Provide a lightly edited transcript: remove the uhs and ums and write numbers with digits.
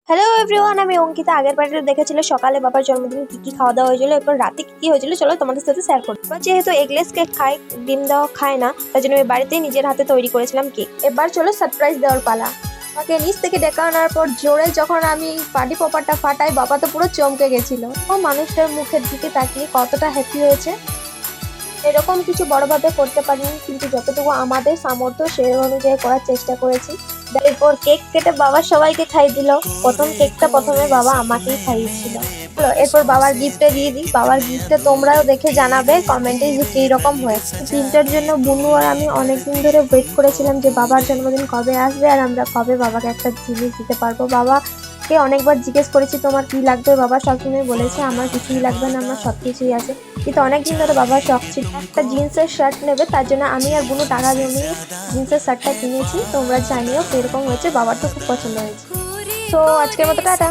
Hello everyone, আমি অঙ্কিতা। আগের পার্টে দেখেছিল সকালে বাবার জন্মদিন কি কি খাওয়া দাওয়া হয়েছিল, এরপর রাতে কি কি হয়েছিল চলো তোমাদের সাথে শেয়ার করি। এবার যেহেতু এগলেস কেক খায়, ডিম দেওয়া খায় না, তার জন্য আমি বাড়িতেই নিজের হাতে তৈরি করেছিলাম কেক। এবার চলো সারপ্রাইজ দেওয়ার পালা। আমাকে নিচ থেকে ডেকে আনার পর জোরে যখন আমি পার্টি পপারটা ফাটাই, বাবা তো পুরো চমকে গেছিল। ও মানুষটার মুখের দিকে তাকিয়ে কতটা হ্যাপি হয়েছে। এরকম কিছু বড়ভাবে করতে পারিনি, কিন্তু যতটুকু আমাদের সামর্থ্য সেই অনুযায়ী করার চেষ্টা করেছি। এরপর কেক কেটে বাবা সবাইকে খাইয়ে দিল। প্রথম কেকটা প্রথমে বাবা আমাকেই খাইয়েছিল। চলো এরপর বাবার গিফটে দিয়ে দিই। বাবার গিফটে তোমরাও দেখে জানাবে কমেন্টে যে কিরকম হয়েছে। দিনটার জন্য বুনু আর আমি অনেকদিন ধরে ওয়েট করেছিলাম যে বাবার জন্মদিন কবে আসবে আর আমরা কবে বাবাকে একটা জিনিস দিতে পারবো। বাবাকে অনেকবার জিজ্ঞেস করেছি তোমার কি লাগবে, বাবা সবসময় বলেছে আমার কিছুই লাগবে না, আমার সব কিছুই আছে। কিন্তু অনেকদিন ধরে বাবার শখ ছিল একটা জিন্সের শার্ট নেবে, তার জন্য আমি আর বুনু টাকা জমিয়ে জিন্সের শার্টটা কিনেছি। তোমরা জানিও কিরকম হয়েছে, বাবার তো খুব পছন্দ হয়েছে। তো আজকের মতো টাটা।